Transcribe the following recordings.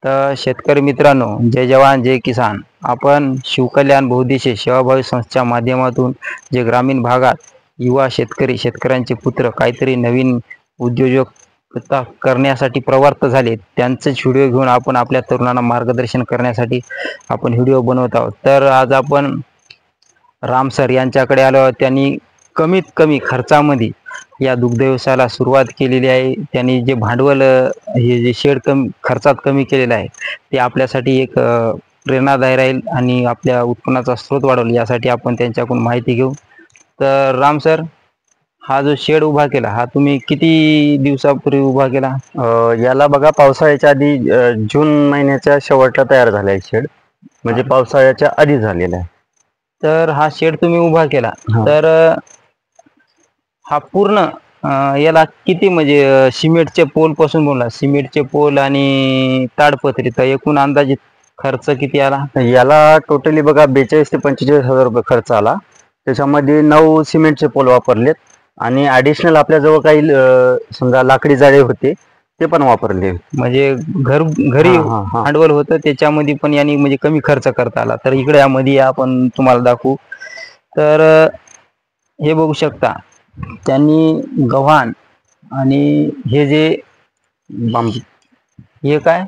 तर शेतकरी मित्रांनो, जय जवान जय किसान. आपण शिवकल्याण बहुउद्देशीय सेवाभावी संस्थेच्या माध्यमातून जे ग्रामीण भागात युवा शेतकरी, शेतकऱ्यांचे पुत्र काहीतरी नवीन उद्योजकता करण्यासाठी प्रवृत्त झाले, त्यांचेच व्हिडिओ घेऊन आपण आपल्या तरुणांना मार्गदर्शन करण्यासाठी आपण व्हिडिओ बनवत आहोत. तर आज आपण राम सर यांच्याकडे आलो. त्यांनी कमीत कमी खर्चामध्ये या दुग्ध व्यवसायाला सुरुवात केलेली आहे. त्यांनी जे भांडवल हे जे शेड खर्चात कमी केलेलं आहे ते आपल्यासाठी एक प्रेरणादायी राहील आणि आपल्या उत्पन्नाचा स्रोत वाढवला, यासाठी आपण त्यांच्याकडून माहिती घेऊ. तर राम सर, हा जो शेड उभा केला हा तुम्ही किती दिवसापूर्वी उभा केला? याला बघा, पावसाळ्याच्या आधी जून महिन्याच्या शेवटला तयार झाला आहे शेड, म्हणजे पावसाळ्याच्या आधी झालेला आहे. तर हा शेड तुम्ही उभा केला, तर हा पूर्ण याला किती म्हणजे सिमेंटचे पोल पासून बोलला, सिमेंटचे पोल आणि ताडपत्री, तर एकूण अंदाजित खर्च किती आला? याला टोटली बघा 42 ते 45,000 रुपये खर्च आला. त्याच्यामध्ये 9 सिमेंटचे पोल वापरलेत आणि ॲडिशनल आपल्याजवळ काही समजा लाकडी जाळे होते ते पण वापरले. म्हणजे घरी भांडवल होतं त्याच्यामध्ये पण यांनी म्हणजे कमी खर्च करता आला. तर इकडे यामध्ये आपण तुम्हाला दाखवू. तर हे बघू शकता, त्यांनी गव्हाण आणि हे जे हे काय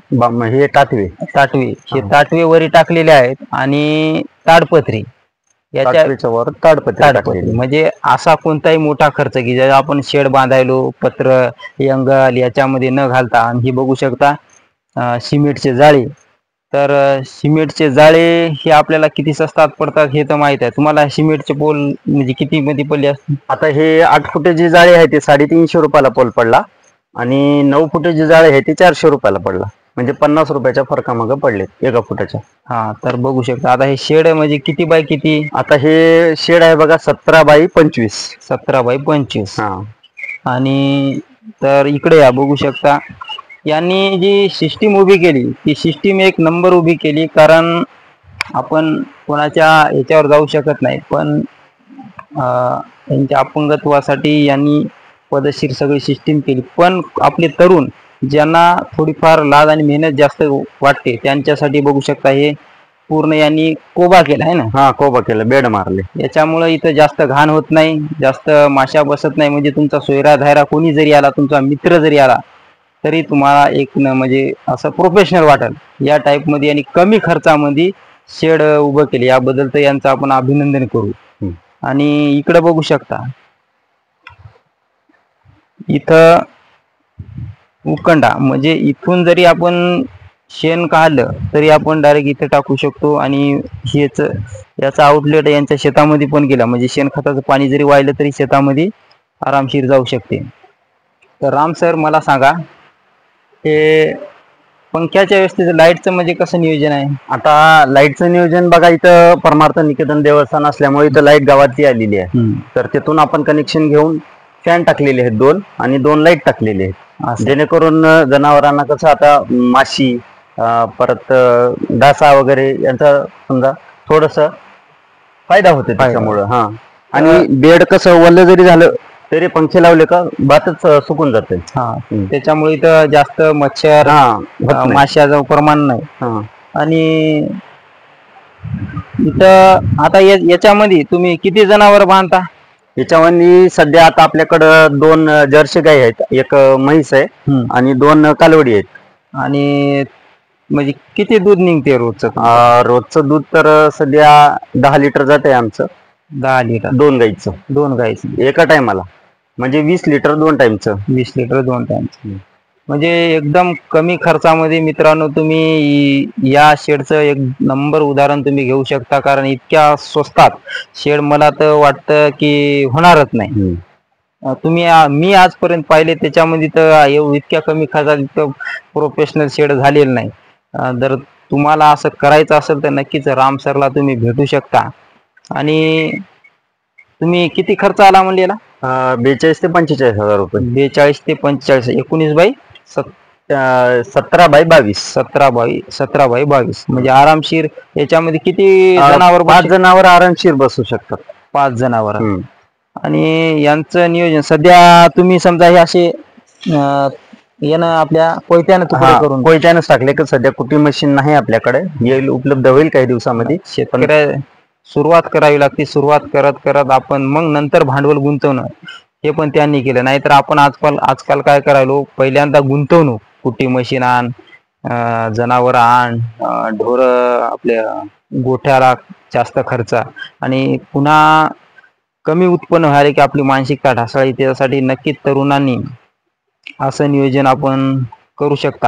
हे टाटवे हे ताटवे वरी टाकलेले आहेत आणि ताडपत्री याच्यावर ताडपत्री, म्हणजे असा कोणताही मोठा खर्च की जर आपण शेड बांधायलो, पत्र अंगल याच्यामध्ये न घालता. आणि हे बघू शकता सिमेंटचे जाळे. तर सिमेंटचे जाळे हे आपल्याला किती स्वस्तात पडतात हे तर माहित आहे तुम्हाला. सिमेंटचे पोल म्हणजे किती मध्ये पडले असते? आता हे 8 फुटाचे जाळे आहे ते 350 रुपयाला पोल पडला आणि 9 फुटाचे जाळे आहे ते 400 रुपयाला पडला. म्हणजे 50 रुपयाच्या फरकामागे पडले 1 फुटाच्या. तर बघू शकता. आता हे शेड म्हणजे किती बाय किती? आता हे शेड आहे बघा 17 बाय 25. 17 बाय 25. आणि तर इकडे या बघू शकता, यांनी जी सिस्टीम उभी केली ती सिस्टीम एक नंबर उभी केली. कारण आपण कोणाच्या याच्यावर जाऊ शकत नाही, पण यांच्या अपंगत्वासाठी यांनी पद्धतशीर सगळी सिस्टीम केली. पण आपले तरुण ज्यांना थोडीफार लाज आणि मेहनत जास्त वाटते त्यांच्यासाठी बघू शकता हे पूर्ण यांनी कोबा केला आहे ना. कोबा केला, बेड मारले. याच्यामुळे इथं जास्त घाण होत नाही, जास्त माशा बसत नाही. म्हणजे तुमचा सोयरा धायरा कोणी जरी आला, तुमचा मित्र जरी आला तरी तुम्हाला एक म्हणजे असं प्रोफेशनल वाटेल या टाईपमध्ये आणि कमी खर्चामध्ये शेड उभं केले. याबद्दल तर यांचं आपण अभिनंदन करू. आणि इकडे बघू शकता, इथं उकंडा, म्हणजे इथून जरी आपण शेण काढलं तरी आपण डायरेक्ट इथे टाकू शकतो. आणि याचा आउटलेट यांच्या शेतामध्ये पण गेला, म्हणजे शेणखताचं पाणी जरी वाहिलं तरी शेतामध्ये आरामशीर जाऊ शकते. तर राम सर, मला सांगा, हे पंख्याच्या व्यवस्थेचं लाईटचं म्हणजे कसं नियोजन आहे? आता लाईटचं नियोजन बघा, इथं परमार्थ निकेतन देवस्थान असल्यामुळे इथं लाईट गावातली आलेली आहे. तर तिथून आपण कनेक्शन घेऊन फॅन टाकलेले आहेत 2 आणि 2 लाईट टाकलेले आहेत, जेणेकरून जनावरांना कसं आता माशी परत डासा वगैरे यांचा समजा थोडस फायदा होतो त्याच्यामुळं. आणि बेड कसं वल्ल जरी झालं तरी पंखे लावले का भातच सुकून जाते. त्याच्यामुळे इथं जास्त मच्छर माशाचं प्रमाण नाही. आणि इथं आता याच्यामध्ये तुम्ही किती जनावर बांधता? याच्यामध्ये सध्या आता आपल्याकडं 2 जर्सी गाई आहेत, 1 म्हैस आहे आणि 2 कालवडी आहेत. आणि म्हणजे किती दूध निघते रोजचं? रोजचं दूध तर सध्या 10 लिटर जात आहे आमचं. 10 लिटर 2 गाईचं एका टायमाला, म्हणजे 20 लिटर 2 टाइमचं. 20 लिटर 2 टाइमचं, म्हणजे एकदम कमी खर्चामध्ये मित्रांनो तुम्ही या शेडचं एक नंबर उदाहरण तुम्ही घेऊ शकता. कारण इतक्या स्वस्तात शेड मला तर वाटतं की होणारच नाही. मी आजपर्यंत पाहिले त्याच्यामध्ये तर इतक्या कमी खर्चात इतकं प्रोफेशनल शेड झालेलं नाही. जर तुम्हाला असं करायचं असेल तर नक्कीच राम सरला तुम्ही भेटू शकता. आणि तुम्ही किती खर्च आला म्हणलेला? 42 ते 45,000 रुपये. 42 ते 45, 19 बाय 17 बाय 22. 17 बाय 22, म्हणजे आरामशीर. याच्यामध्ये किती जनावर? 5 जनावर आरामशीर बसू शकतात. 5 जनावर. आणि यांचं नियोजन सध्या तुम्ही समजा हे असे यानं आपल्या कोयत्यानं तुकडे करून कोयत्यानंच टाकले की सध्या कुटी मशीन नाही आपल्याकडे, येईल, उपलब्ध होईल काही दिवसामध्ये. शेतकऱ्या सुरुवात करावी लागते. सुरुवात करत करत आपण मग नंतर भांडवल गुंतवणं हे पण त्यांनी केलं. नाहीतर आपण आजकाल काय करायलो, पहिल्यांदा गुंतवणूक, कुटी मशीन आण, जनावर आण, ढोर आपल्या गोठ्याला जास्त खर्च, आणि पुन्हा कमी उत्पन्न व्हायला की आपली मानसिकता ढासळी. त्यासाठी नक्कीच तरुणांनी असं नियोजन आपण करू शकता.